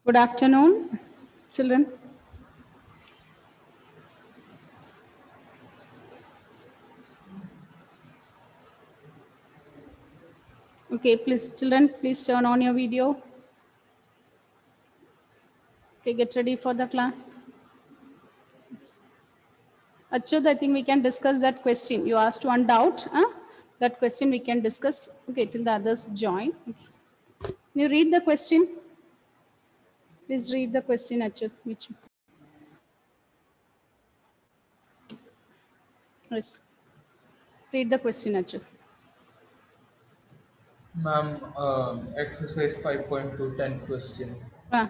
Good afternoon, children. Okay, please, children, please turn on your video. Okay, get ready for the class. Achyut, I think we can discuss that question. You asked one doubt. Huh? That question we can discuss. Okay, till the others join. Okay. Can you read the question? Please read the question, Achyut. Which? Yes. Read the question, Achyut. Ma'am, exercise 5.2 question. Ah.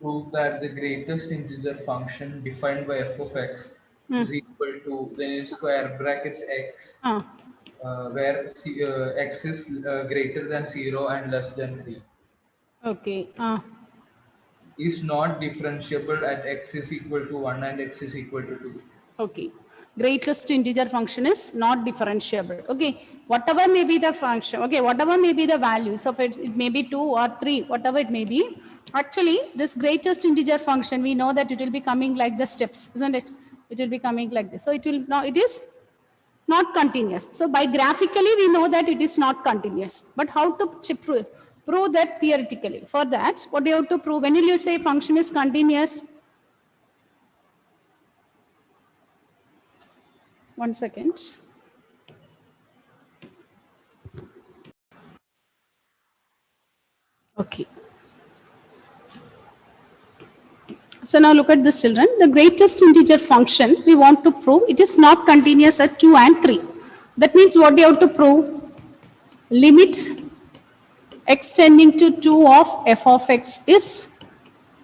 Prove that the greatest integer function defined by f of x is equal to, then in square brackets x, Ah. where x is greater than 0 and less than 3, Okay. is not differentiable at x is equal to 1 and x is equal to 2. Okay. Greatest integer function is not differentiable. Okay. Whatever may be the function, okay, whatever may be the values of it, it may be 2 or 3, whatever it may be. Actually, this greatest integer function, we know that it will be coming like the steps, isn't it? It will be coming like this. So it will now, it is not continuous. So by graphically, we know that it is not continuous. But how to prove that theoretically? For that, what do you have to prove? When will you say function is continuous? 1 second. Okay. So now look at this, children. The greatest integer function we want to prove it is not continuous at 2 and 3. That means what do you have to prove? Limit x tending to 2 of f of x is,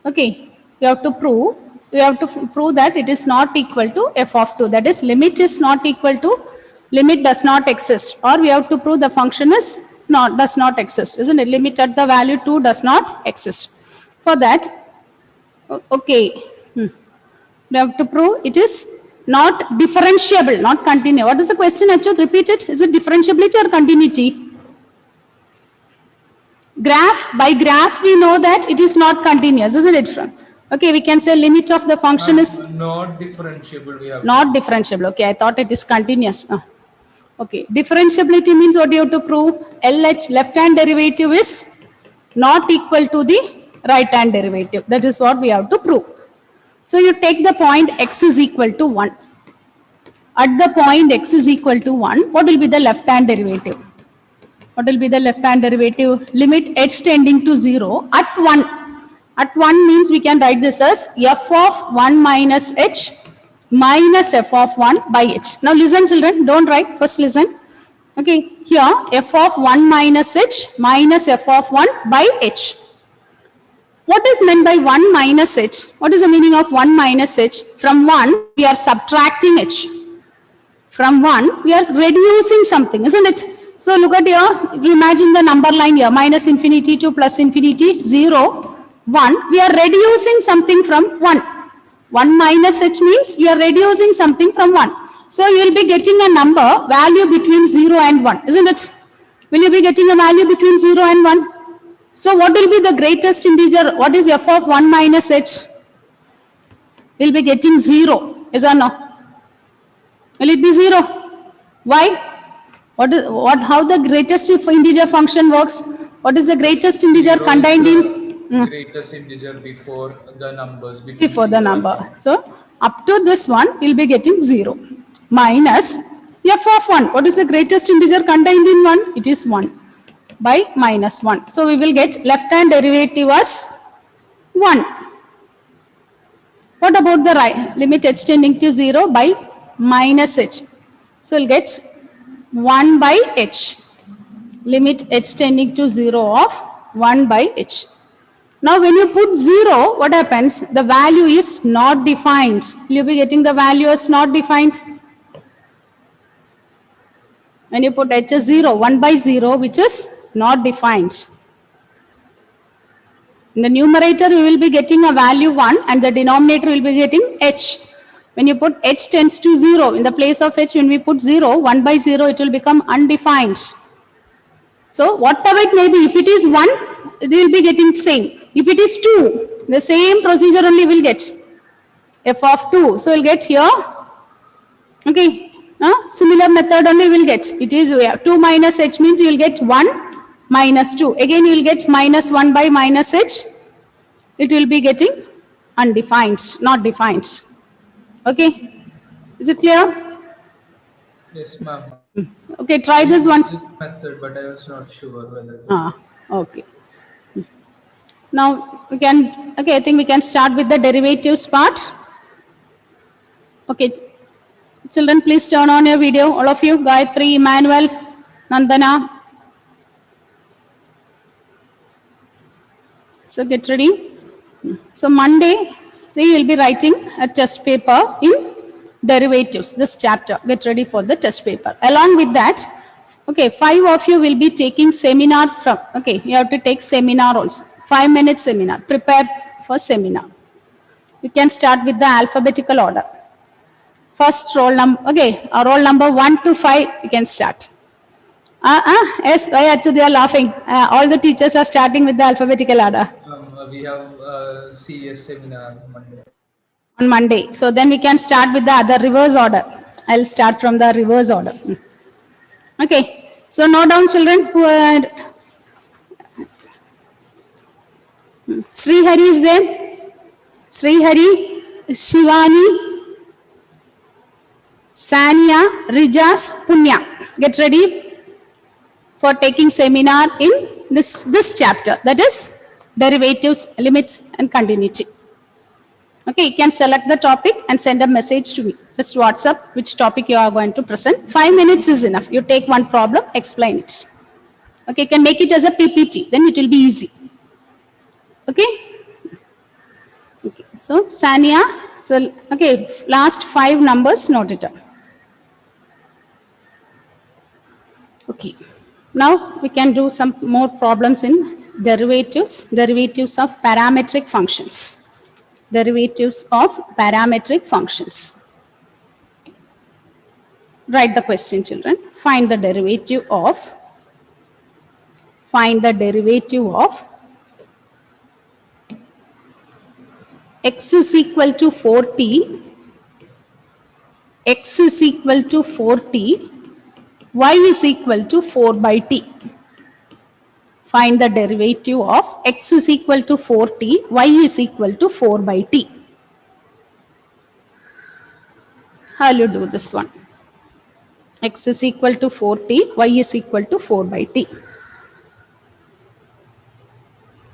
okay, you have to prove that it is not equal to f of 2. That is, limit is not equal to, limit does not exist, or we have to prove the function is does not exist, isn't it? Limit at the value 2 does not exist. For that, okay, we have to prove it is not differentiable, not continuous. What is the question, Achyut? Repeat it. Is it differentiability or continuity? By graph, we know that it is not continuous, isn't it? Okay, we can say limit of the function is not differentiable. We have not differentiable. Okay, I thought it is continuous. Okay, differentiability means what do you have to prove? LH, left hand derivative, is not equal to the right hand derivative. That is what we have to prove. So you take the point x is equal to 1. At the point x is equal to 1, what will be the left hand derivative? What will be the left hand derivative? Limit h tending to 0 at 1. At 1 means we can write this as f of 1 minus h minus f of 1 by h. Now listen, children, don't write, first listen. Okay, here f of 1 minus h minus f of 1 by h. What is meant by 1 minus h? What is the meaning of 1 minus h? From 1, we are subtracting h. From 1, we are reducing something, isn't it? So look at here, imagine the number line here, minus infinity to plus infinity, 0, 1. We are reducing something from 1. 1 minus h means we are reducing something from 1. So you will be getting a number, value between 0 and 1, isn't it? Will you be getting a value between 0 and 1? So what will be the greatest integer? What is f of 1 minus h? We'll be getting 0, is or no? Will it be 0? Why? How the greatest integer function works? What is the greatest integer contained in? Greatest integer before the numbers. Before the number. So up to this one, we'll be getting 0. Minus f of 1. What is the greatest integer contained in 1? It is 1 by minus 1. So we will get left hand derivative as 1. What about the right? Limit h tending to 0 by minus h. So we'll get 1 by h. Limit h tending to 0 of 1 by h. Now when you put 0, what happens? The value is not defined. Will you be getting the value as not defined? When you put h as 0, 1 by 0, which is not defined. In the numerator, you will be getting a value 1 and the denominator will be getting h. When you put h tends to 0, in the place of h, when we put 0, 1 by 0, it will become undefined. So whatever it may be, if it is 1, it will be getting same. If it is 2, The same procedure only will get f of 2. So we'll get here. Okay. Similar method only will get. It is 2 minus h means you will get 1 minus 2. Again you will get minus 1 by minus h. It will be getting undefined, not defined. Okay. Is it clear? Yes, ma'am. Okay, try this one. This method, but I was not sure whether. Okay. Now we can, okay, I think we can start with the derivatives part. Okay. Children, please turn on your video. All of you, Gayatri, Emmanuel, Nandana. So get ready. So Monday, see, you'll be writing a test paper in derivatives, this chapter. Get ready for the test paper. Along with that, okay, 5 of you will be taking seminar from, okay, you have to take seminar also. 5-minute seminar. Prepare for seminar. You can start with the alphabetical order. First roll number, okay, roll number 1 to 5, you can start. Yes, why actually they are laughing? All the teachers are starting with the alphabetical order. We have CS seminar Monday. On Monday. So then we can start with the other reverse order. I'll start from the reverse order. Okay. So note down, children, who are Sri Hari is there. Sri Hari, Shivani, Sania, Rijas, Punya. Get ready for taking seminar in this chapter. That is derivatives, limits and continuity. Okay, you can select the topic and send a message to me. Just WhatsApp which topic you are going to present. 5 minutes is enough. You take one problem, explain it. Okay, you can make it as a PPT. Then it will be easy. Okay? Okay. So, Sania. So, okay, last 5 numbers, note it down. Okay. Now, we can do some more problems in derivatives. Derivatives of parametric functions. Derivatives of parametric functions. Write the question, children. Find the derivative of x is equal to 4t, x is equal to 4t, y is equal to 4 by t. Find the derivative of x is equal to 4t, y is equal to 4 by t. How will you do this one? X is equal to 4t, y is equal to 4 by t.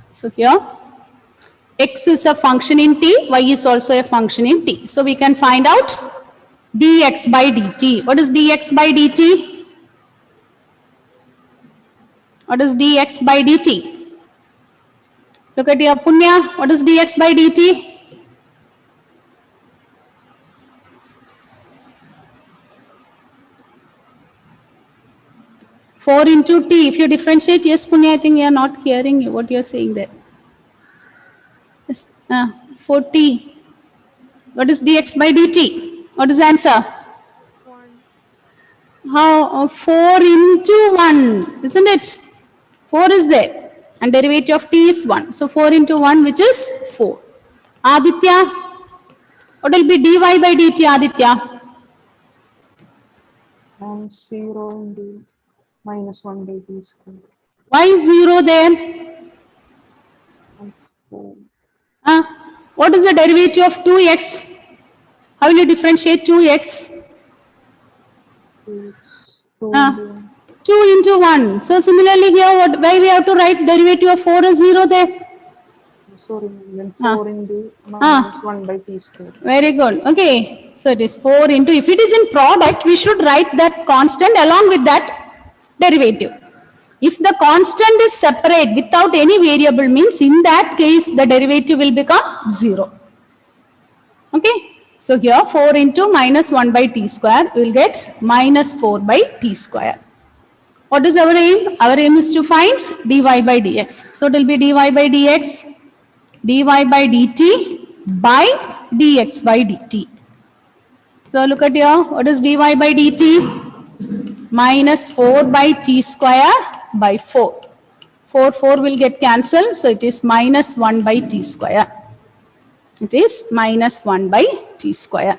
So here, x is a function in t, y is also a function in t. So we can find out dx by dt. What is dx by dt? What is dx by dt? Look at your Punya. What is dx by dt? Four into t. If you differentiate, yes, Punya, I think we are not hearing you. What you are saying there? Yes, 4t. What is dx by dt? What is the answer? 1. How? 4 into 1, isn't it? 4 is there. And derivative of t is 1. So 4 into 1, which is 4. Aditya, what will be dy by dt, Aditya? 0 into minus 1 by t square. Why is 0 there? 4. What is the derivative of 2x? How will you differentiate 2x? It's 2 2 into 1. So similarly here, why we have to write derivative of 4 is 0 there? sorry, then 4 into minus 1 by t square. Very good. Okay. So it is 4 into, if it is in product, we should write that constant along with that derivative. If the constant is separate without any variable means, in that case, the derivative will become 0. Okay. So here 4 into minus 1 by t square, we will get minus 4 by t square. What is our aim? Our aim is to find dy by dx. So it will be dy by dx, dy by dt by dx by dt. So look at here, what is dy by dt? Minus 4 by t square by 4. 4 will get cancelled, so it is minus 1 by t square. It is minus 1 by t square.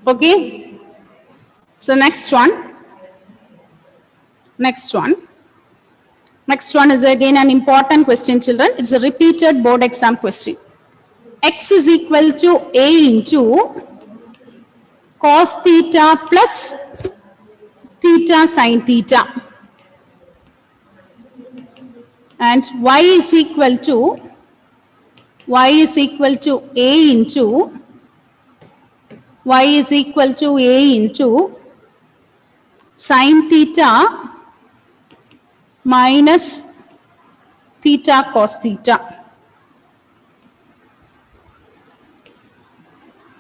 Okay. So next one. Next one is again an important question, children. It's a repeated board exam question. X is equal to A into cos theta plus theta sin theta. And y is equal to A into sin theta minus theta cos theta.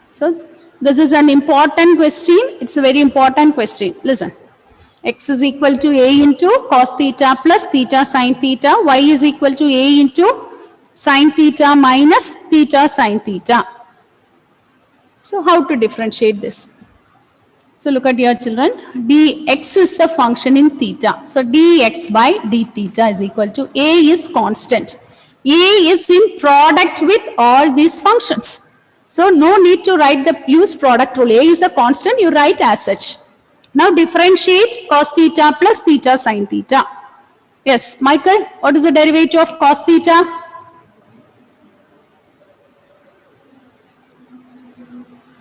So this is an important question. It's a very important question. Listen. X is equal to A into cos theta plus theta sin theta. Y is equal to A into sin theta minus theta sin theta. So how to differentiate this? So look at your children. dx is a function in theta. So dx by d theta is equal to A is constant. A is in product with all these functions. So no need to write use product rule. A is a constant, you write as such. Now differentiate cos theta plus theta sin theta. Yes, Michael, what is the derivative of cos theta?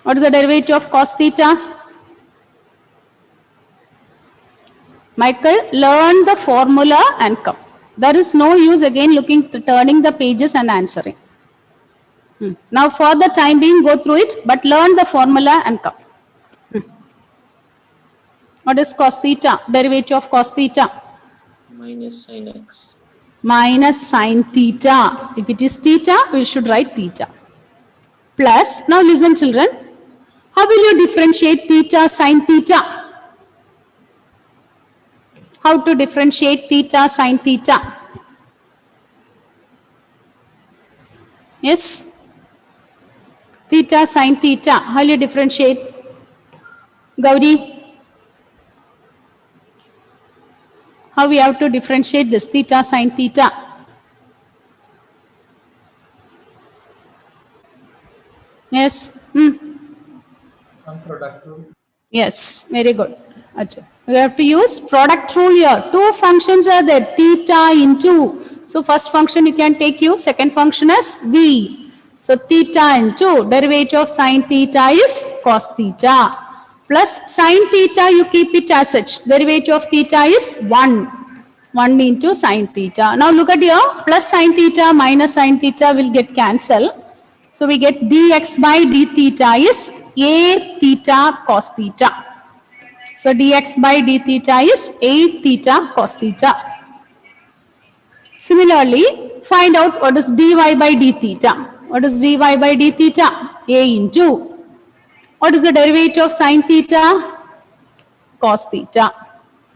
What is the derivative of cos theta? Michael, learn the formula and come. There is no use again turning the pages and answering. Now for the time being, go through it, but learn the formula and come. What is cos theta? Derivative of cos theta? Minus sin x. Minus sin theta. If it is theta, we should write theta. Plus, now listen children, how will you differentiate theta sin theta? How to differentiate theta sin theta? Yes? Theta sin theta, how will you differentiate? Gauri? How we have to differentiate this theta sin theta? Yes? Some product rule. Yes, very good. Achha. We have to use product rule here. Two functions are there, theta into. So first function you can take u, second function as v. So theta into derivative of sin theta is cos theta. Plus sin theta you keep it as such. Derivative of theta is 1. 1 into sin theta. Now look at here. Plus sin theta minus sin theta will get cancelled. So we get dx by d theta is a theta cos theta. So dx by d theta is 8 theta cos theta. Similarly, find out what is dy by d theta. What is dy by d theta? A into. What is the derivative of sin theta? Cos theta.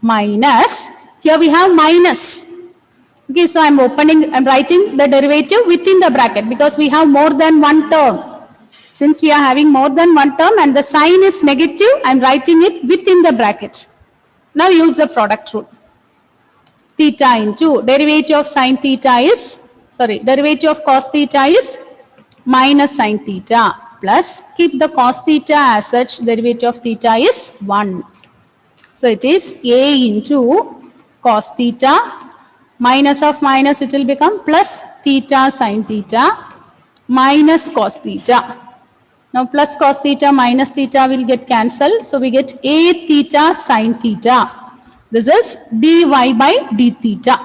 Minus, here we have minus. Okay, so I'm writing the derivative within the bracket because we have more than one term. Since we are having more than one term and the sign is negative, I'm writing it within the bracket. Now use the product rule. Theta into derivative of sin theta is, derivative of cos theta is minus sin theta plus keep the cos theta as such, derivative of theta is 1. So it is a into cos theta, minus of minus it will become plus theta sin theta minus cos theta. Now plus cos theta minus theta will get cancelled. So we get a theta sine theta. This is dy by d theta.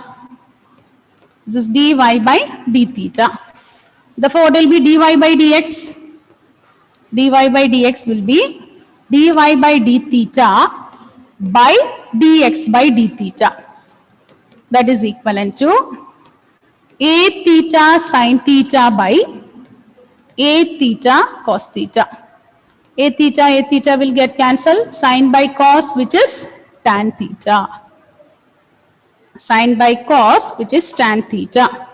This is dy by d theta. Therefore, what will be dy by dx? Dy by dx will be dy by d theta by dx by d theta. That is equivalent to a theta sine theta by a theta cos theta. A theta will get cancelled. Sine by cos, which is tan theta. Sine by cos, which is tan theta.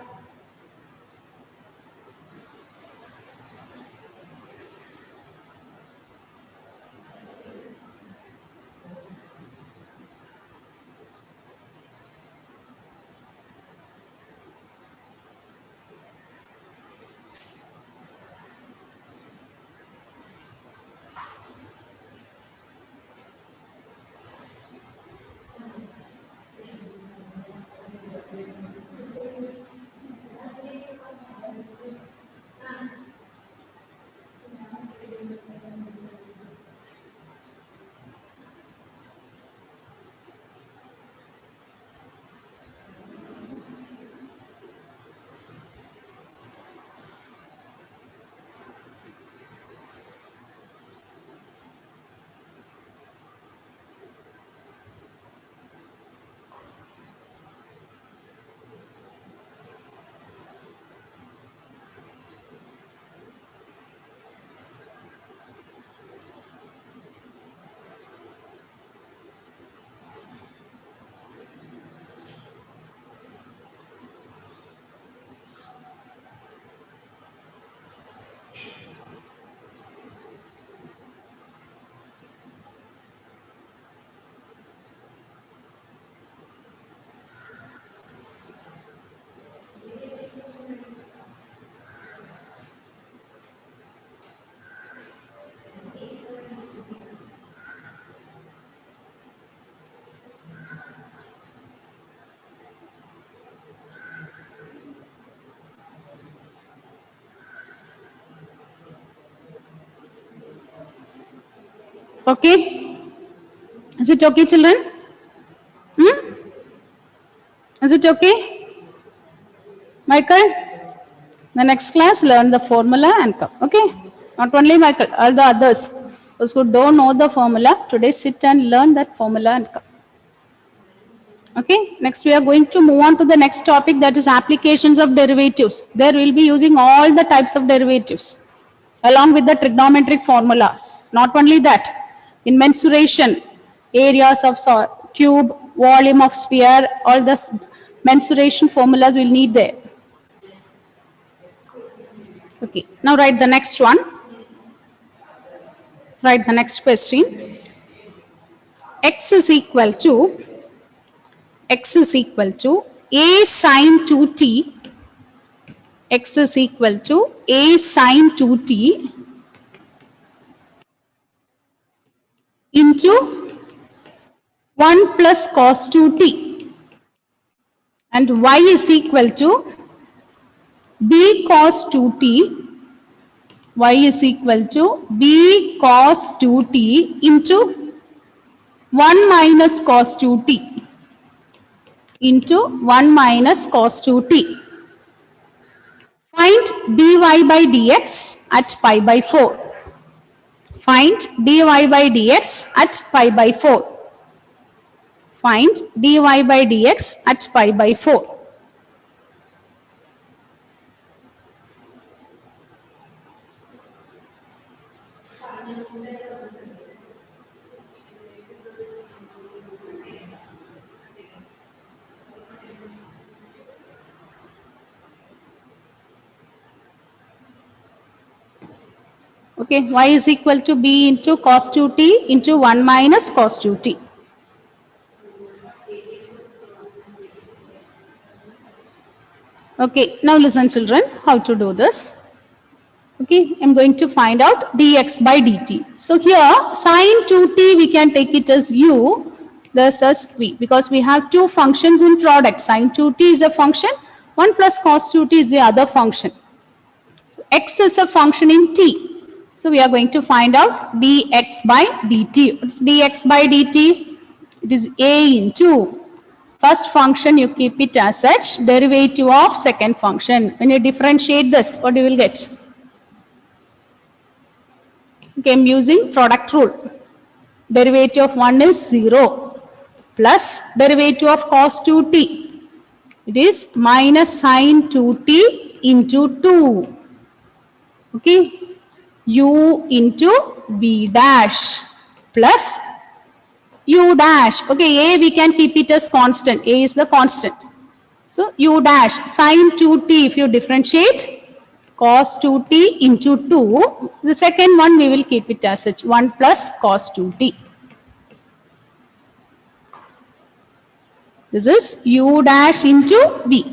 Okay? Is it okay, children? Is it okay? Michael? The next class, learn the formula and come. Okay? Not only Michael, all the others. Those who don't know the formula, today sit and learn that formula and come. Okay? Next, we are going to move on to the next topic, that is applications of derivatives. There we'll be using all the types of derivatives along with the trigonometric formula. Not only that, in mensuration, areas of cube, volume of sphere, all the mensuration formulas we'll need there. Okay, now write the next one. Write the next question. X is equal to a sine 2t. X is equal to a sine 2t into 1 plus cos 2t, and y is equal to b cos 2t. Y is equal to b cos 2t into 1 minus cos 2t into 1 minus cos 2t. Find dy by dx at pi by 4. Find dy by dx at pi by 4. Find dy by dx at pi by 4. Okay, y is equal to b into cos 2t into 1 minus cos 2t. Okay, now listen children, how to do this. Okay, I'm going to find out dx by dt. So here sine 2t we can take it as u, this as v, because we have two functions in product. Sine 2t is a function, 1 plus cos 2t is the other function. So x is a function in t. So we are going to find out dx by dt. What's dx by dt? It is a into first function, you keep it as such, derivative of second function. When you differentiate this, what you will get? Okay, I'm using product rule. Derivative of 1 is 0 plus derivative of cos 2t. It is minus sin 2t into 2. Okay, u into v dash plus u dash. Okay, a we can keep it as constant. A is the constant. So u dash sin 2t, if you differentiate, cos 2t into 2. The second one we will keep it as such, 1 plus cos 2t. This is u dash into v.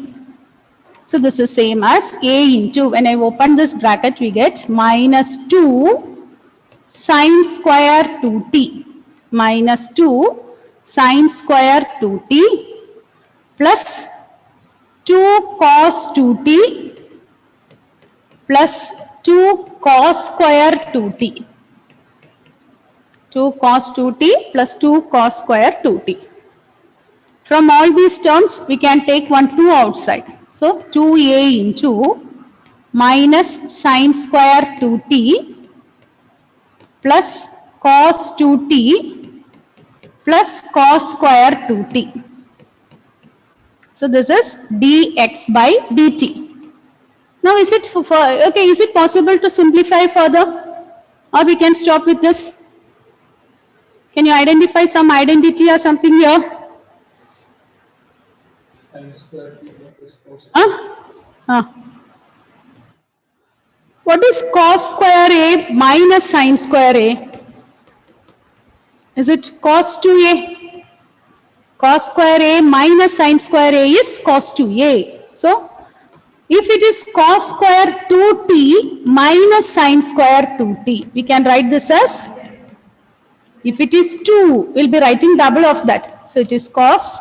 So this is same as a into, when I open this bracket, we get minus 2 sine square 2t minus 2 sine square 2t plus 2 cos 2t plus 2 cos square 2t. 2 cos 2t plus 2 cos square 2t. From all these terms, we can take 1 2 outside. So 2a into minus sine square 2t plus cos 2t plus cos square 2t. So this is dx by dt. Now is it okay? Is it possible to simplify further, or we can stop with this? Can you identify some identity or something here? Sin square theta plus cos. What is cos square a minus sin square a? Is it cos 2a? Cos square a minus sin square a is cos 2a. So, if it is cos square 2t minus sin square 2t, we can write this as, if it is 2, we'll be writing double of that. So, it is cos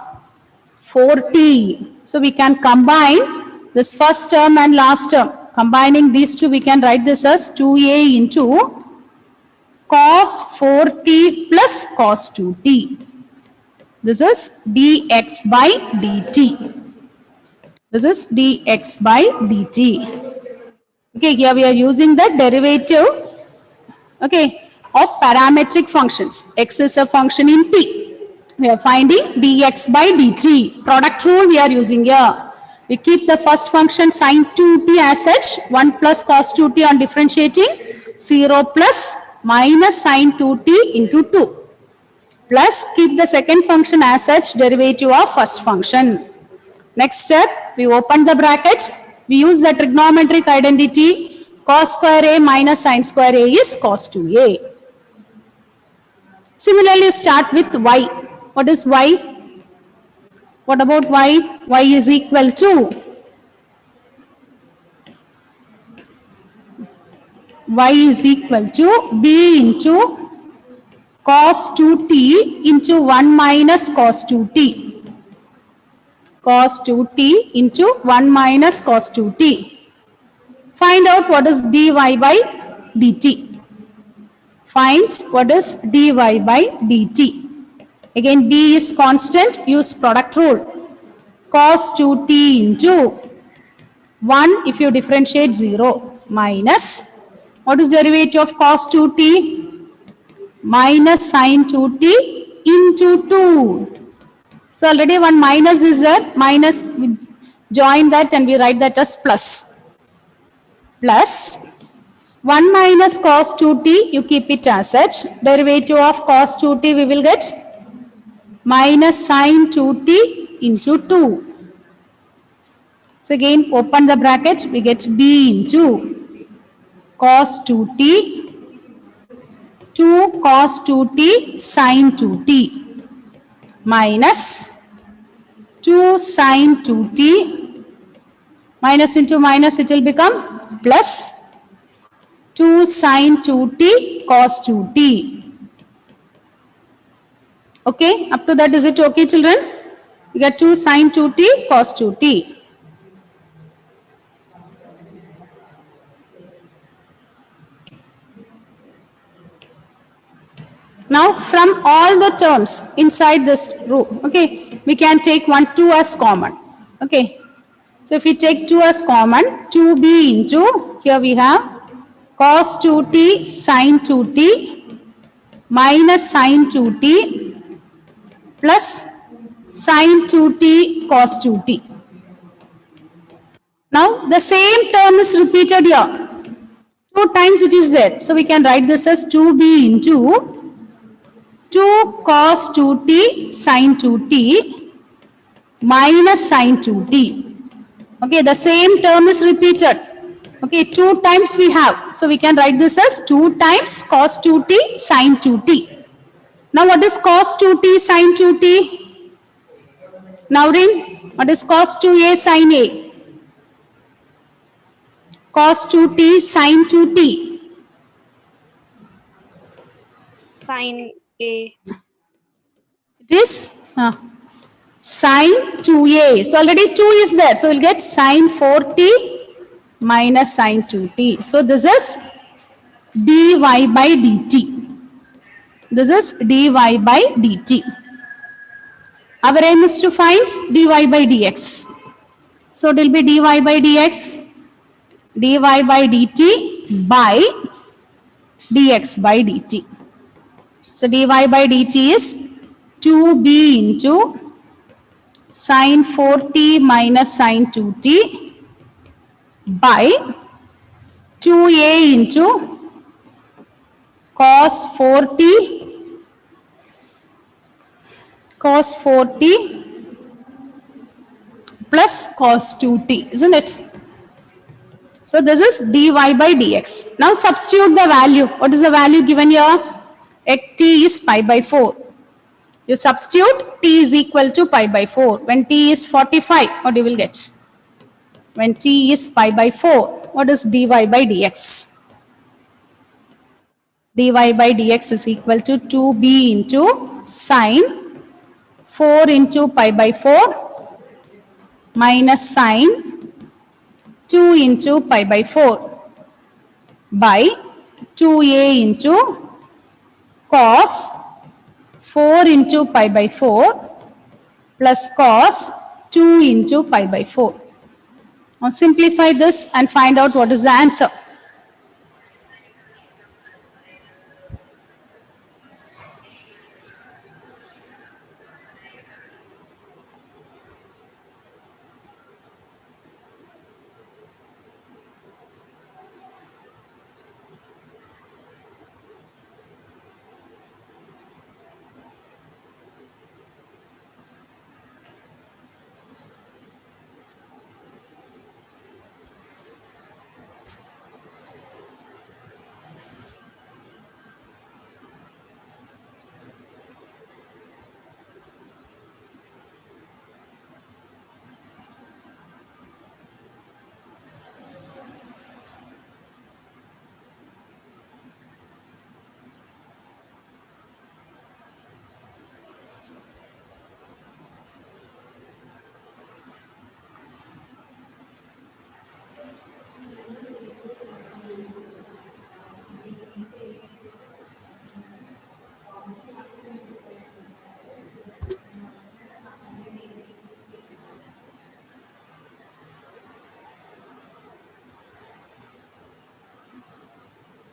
4t. So, we can combine this first term and last term. Combining these two, we can write this as 2a into cos 4t plus cos 2t. This is dx by dt. This is dx by dt. Okay, here we are using the derivative, okay, of parametric functions. X is a function in t. We are finding dx by dt. Product rule we are using here. We keep the first function sin 2t as such, 1 plus cos 2t on differentiating, 0 plus minus sin 2t into 2. Plus keep the second function as such, derivative of first function. Next step, we open the bracket. We use the trigonometric identity, cos square a minus sin square a is cos 2a. Similarly, start with y. What is y? What about y? Y is equal to b into cos 2t into 1 minus cos 2t. Cos 2t into 1 minus cos 2t. Find out what is dy by dt. Find what is dy by dt. Again, b is constant, use product rule. Cos 2t into 1, if you differentiate 0, minus, what is derivative of cos 2t? Minus sin 2t into 2. So already one minus is there, minus, we join that and we write that as plus. Plus 1 minus cos 2t, you keep it as such. Derivative of cos 2t we will get minus sin 2t into 2. So again open the bracket, we get b into cos 2t, 2 cos 2t sin 2t minus 2 sin 2t, minus into minus it will become plus 2 sin 2t cos 2t. Okay, up to that is it okay children? You get 2 sin 2t cos 2t. Now from all the terms inside this row, okay, we can take 1, 2 as common. Okay. So if we take 2 as common, 2b into, here we have cos 2t sin 2t minus sin 2t plus sin 2t cos 2t. Now the same term is repeated here. 2 times it is there. So we can write this as 2b into 2 cos 2t sin 2t minus sin 2t. Okay, the same term is repeated. Okay, 2 times we have. So we can write this as 2 times cos 2t sin 2t. Now what is cos 2t sin 2t? Naurin, what is cos 2a sin a? Cos 2t sin 2t. Sin A. It is sin 2a. So already 2 is there. So we'll get sin 4t minus sin 2t. So this is dy by dt. This is dy by dt. Our aim is to find dy by dx. So it will be dy by dx, dy by dt by dx by dt. So dy by dt is 2b into sin 4t minus sin 2t by 2a into cos 4t plus cos 2t, isn't it? So this is dy by dx. Now substitute the value. What is the value given here? T is pi by 4. You substitute t is equal to pi by 4. When t is 45, what you will get? When t is pi by 4, what is dy by dx? Dy by dx is equal to 2b into sine 4 into pi by 4 minus sine 2 into pi by 4 by 2a into cos 4 into pi by 4 plus cos 2 into pi by 4. Now simplify this and find out what is the answer.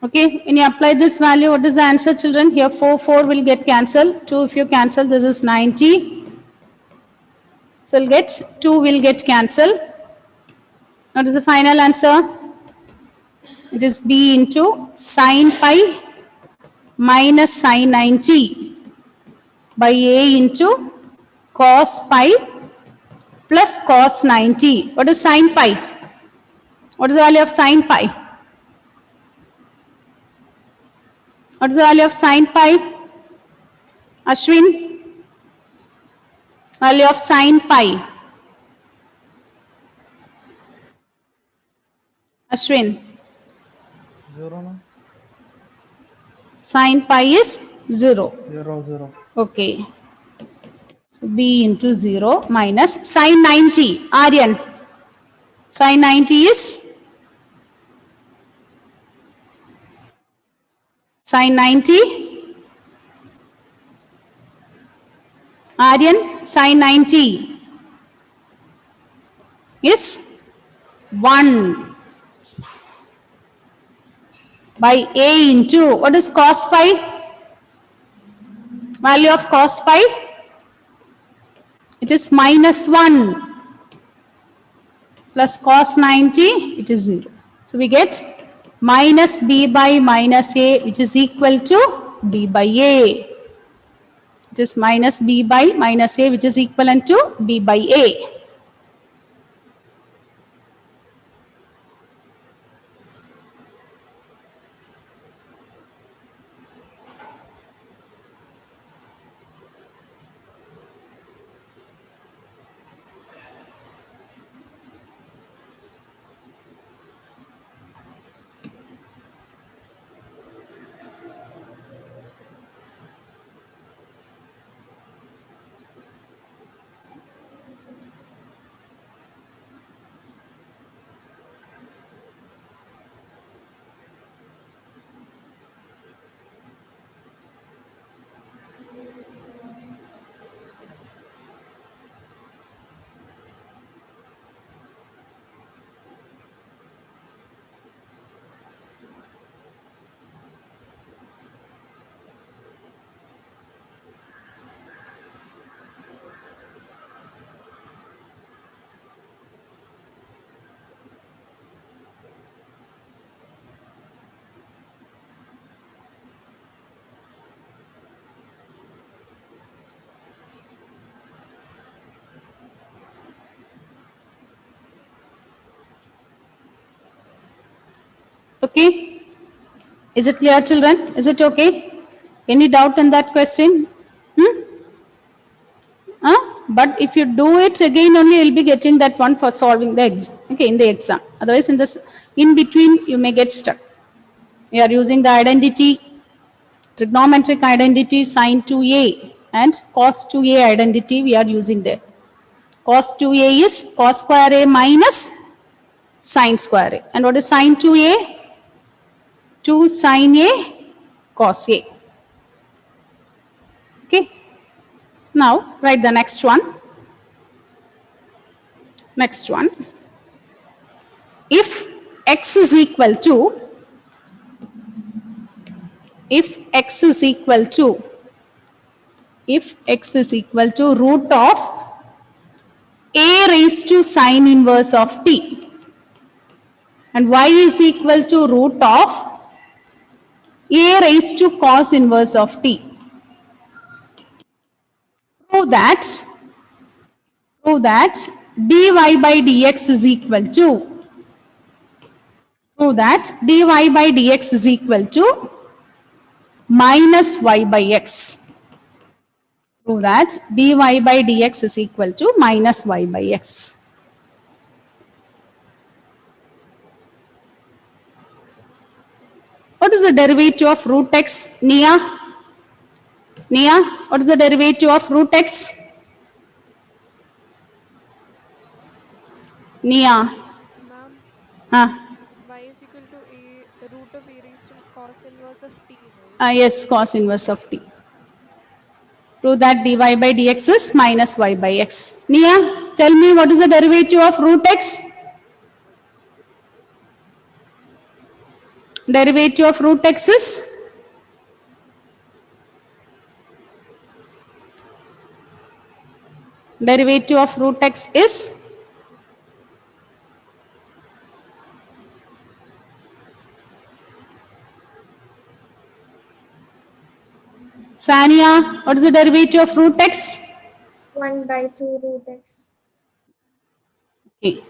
Okay, when you apply this value, what is the answer, children? Here 4 will get cancelled. 2 if you cancel, this is 90. So we'll get 2 will get cancelled. What is the final answer? It is b into sin pi minus sin 90 by a into cos pi plus cos 90. What is sin pi? What is the value of sin pi? What is the value of sin pi? Ashwin? Value of sin pi. Ashwin? 0 no? Sin pi is 0. 0, 0. Okay. So b into 0 minus sin 90. Aryan? Sin 90 is? Sin 90? Aryan, sine 90 is 1 by A into, what is cos phi? Value of cos phi? It is minus 1 plus cos 90, it is 0. So we get minus B by minus A, which is equal to B by A. It is minus B by minus A, which is equivalent to B by A. Okay? Is it clear, children? Is it okay? Any doubt in that question? But if you do it again only, you'll be getting that one for solving the exam. Okay, in the exam. Otherwise, in this, in between, you may get stuck. We are using the identity, trigonometric identity, sine 2a and cos 2a identity we are using there. Cos 2a is cos square a minus sine square a. And what is sine 2a? 2 sine a cos a. Okay. Now, write the next one. Next one. If x is equal to, if x is equal to root of a raised to sine inverse of t and y is equal to root of a raised to cos inverse of t. Prove that dy by dx is equal to, minus y by x. Prove that dy by dx is equal to minus y by x. What is the derivative of root x, Nia? Nia, what is the derivative of root x? Nia. Ma'am, y is equal to a root of a raised to cos inverse of t. Right? Yes, cos inverse of t. Prove that dy by dx is minus y by x. Nia, tell me what is the derivative of root x? Derivative of root x is? Derivative of root x is? Sania, what is the derivative of root x? 1 by 2 root x. Okay.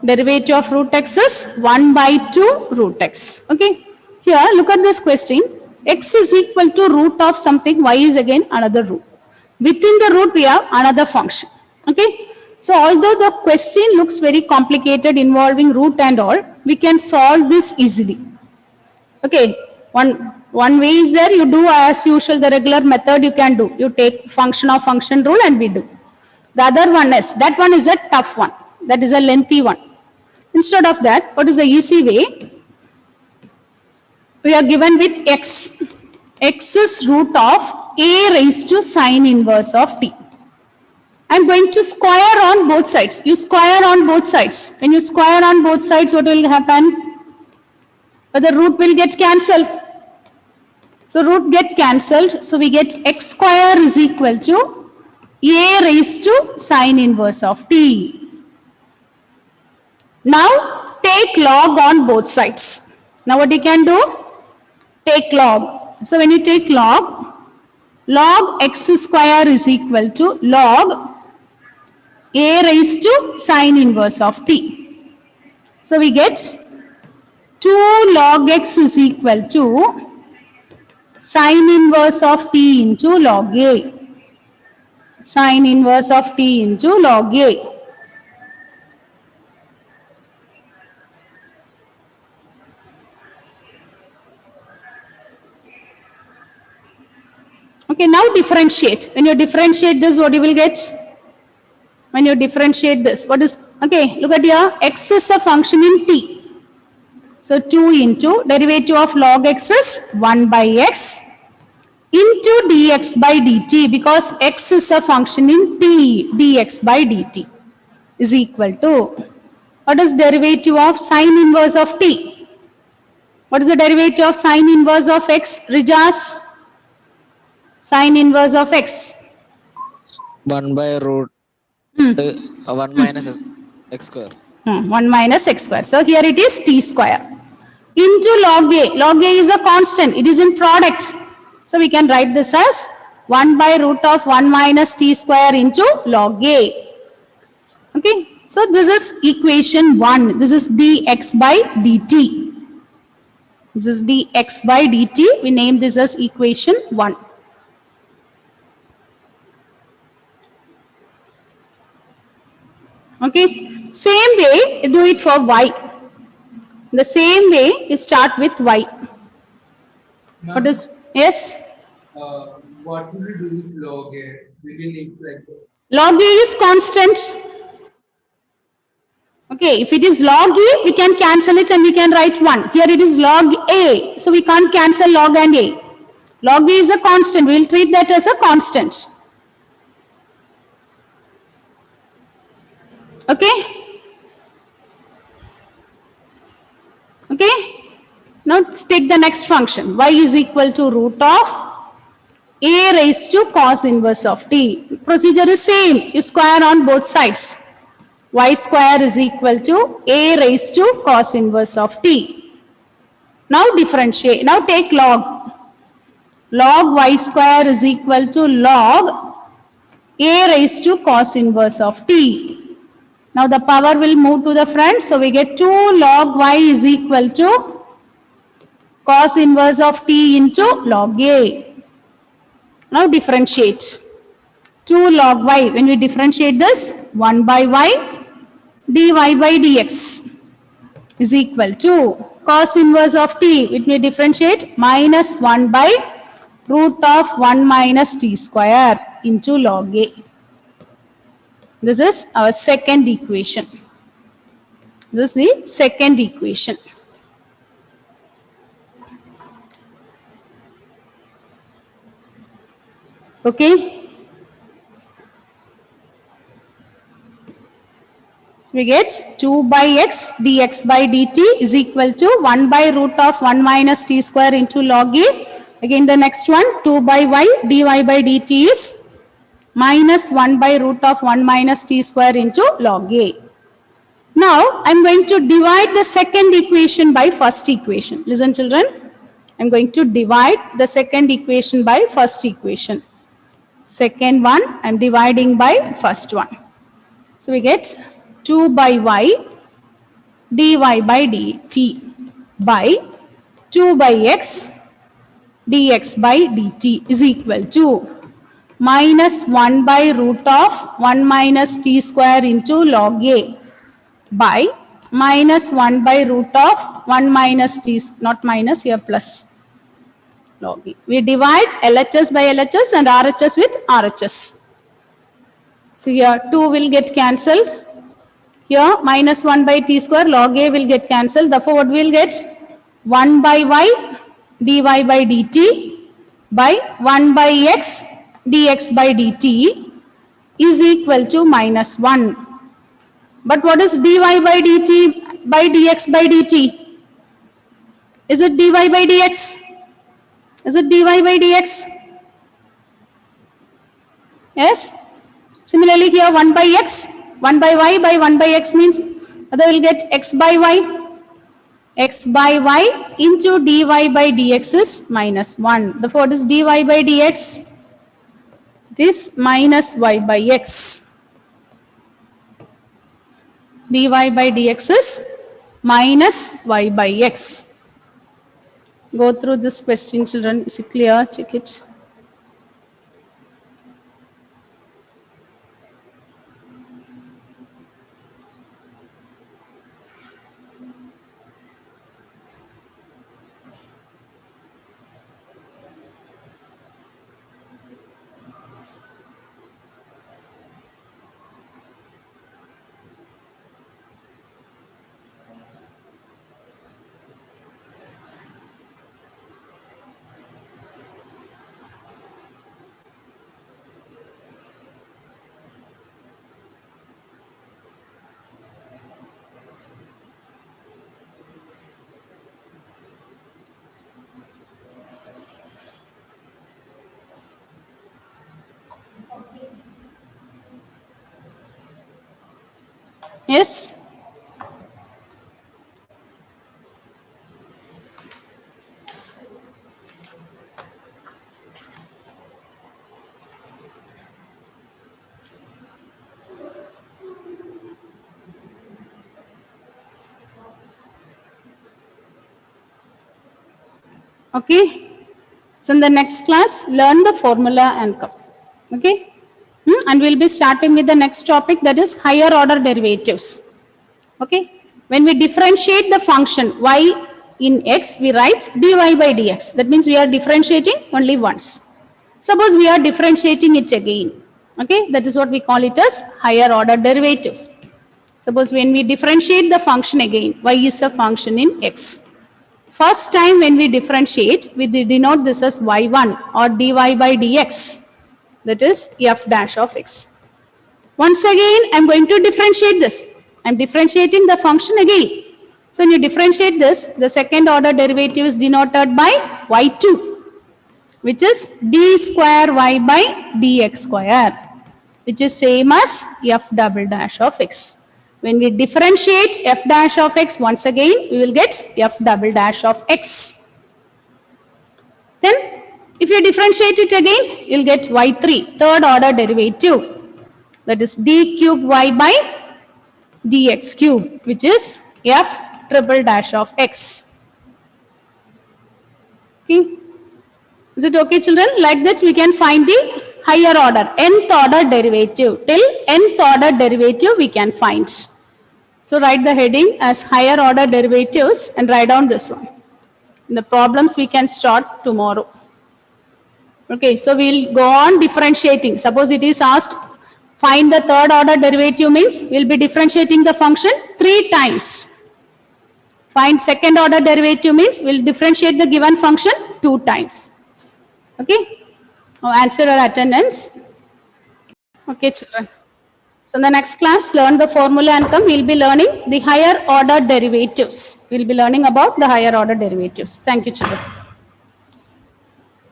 Derivative of root x is 1 by 2 root x. Okay. Here, look at this question. X is equal to root of something, y is again another root. Within the root, we have another function. Okay. So, although the question looks very complicated involving root and all, we can solve this easily. Okay. One way is there, you do as usual the regular method you can do. You take function of function rule and we do. The other one is, that one is a tough one. That is a lengthy one. Instead of that, what is the easy way? We are given with x. X is root of a raised to sine inverse of t. I'm going to square on both sides. You square on both sides. When you square on both sides, what will happen? The root will get cancelled. So root get cancelled. So we get x square is equal to a raised to sine inverse of t. Now take log on both sides. Now what you can do? Take log. So when you take log, log x square is equal to log a raised to sine inverse of t. So we get 2 log x is equal to sine inverse of t into log a. Sine inverse of t into log a. Okay, now differentiate. When you differentiate this, what you will get? When you differentiate this, what is, okay, look at here, x is a function in t. So 2 into derivative of log x is 1 by x into dx by dt, because x is a function in t, dx by dt is equal to, what is derivative of sine inverse of t? What is the derivative of sine inverse of x, Rijas? Sine inverse of x. 1 by root 1 minus x square. 1 minus x square. So here it is t square into log a. Log a is a constant. It is in product. So we can write this as 1 by root of 1 minus t square into log a. Okay. So this is equation 1. This is dx by dt. This is dx by dt. We name this as equation 1. Okay, same way you do it for y. The same way you start with y. What is, yes? What will we do with log a? We will leave like that. Log a is constant. Okay, if it is log a, we can cancel it and we can write 1. Here it is log a, so we can't cancel log and a. Log a is a constant. We will treat that as a constant. Okay? Okay? Now let's take the next function. Y is equal to root of a raised to cos inverse of t. Procedure is same. You square on both sides. Y square is equal to a raised to cos inverse of t. Now differentiate. Now take log. Log y square is equal to log a raised to cos inverse of t. Now the power will move to the front. So we get 2 log y is equal to cos inverse of t into log a. Now differentiate. 2 log y. When we differentiate this, 1 by y dy by dx is equal to cos inverse of t. It may differentiate minus 1 by root of 1 minus t square into log a. This is our second equation. This is the second equation. Okay. So we get 2 by x dx by dt is equal to 1 by root of 1 minus t square into log a. Again the next one, 2 by y dy by dt is minus 1 by root of 1 minus t square into log a. Now, I am going to divide the second equation by first equation. Listen children, I am going to divide the second equation by first equation. Second one, I am dividing by first one. So, we get 2 by y dy by dt by 2 by x dx by dt is equal to minus 1 by root of 1 minus t square into log a by minus 1 by root of 1 minus t, not minus, here plus log a. We divide LHS by LHS and RHS with RHS. So here 2 will get cancelled. Here minus 1 by t square log a will get cancelled. Therefore what we will get? 1 by y dy by dt by 1 by x dx by dt is equal to minus 1. But what is dy by dt by dx by dt? Is it dy by dx? Is it dy by dx? Yes? Similarly here 1 by x, 1 by y by 1 by x means other will get x by y. X by y into dy by dx is minus 1. Therefore, what is dy by dx? It is minus y by x. Dy by dx is minus y by x. Go through this question, children. Is it clear? Check it. Yes? Okay. So in the next class, learn the formula and come. Okay. And we'll be starting with the next topic, that is higher order derivatives. Okay. When we differentiate the function y in x, we write dy by dx. That means we are differentiating only once. Suppose we are differentiating it again. Okay. That is what we call it as higher order derivatives. Suppose when we differentiate the function again, y is a function in x. First time when we differentiate, we denote this as y1 or dy by dx. That is f dash of x. Once again, I am going to differentiate this. I am differentiating the function again. So when you differentiate this, the second order derivative is denoted by y2, which is d square y by dx square, which is same as f double dash of x. When we differentiate f dash of x, once again, we will get f double dash of x. Then, if you differentiate it again, you will get y3, third order derivative. That is d cube y by dx cube, which is f triple dash of x. Okay. Is it okay, children? Like that, we can find the higher order, nth order derivative. Till nth order derivative, we can find. So write the heading as higher order derivatives and write down this one. In the problems we can start tomorrow. Okay, so we'll go on differentiating. Suppose it is asked, find the third order derivative means we'll be differentiating the function 3 times. Find second order derivative means we'll differentiate the given function 2 times. Okay, now answer your attendance. Okay, children. So in the next class, learn the formula and come. We'll be learning the higher order derivatives. We'll be learning about the higher order derivatives. Thank you, children.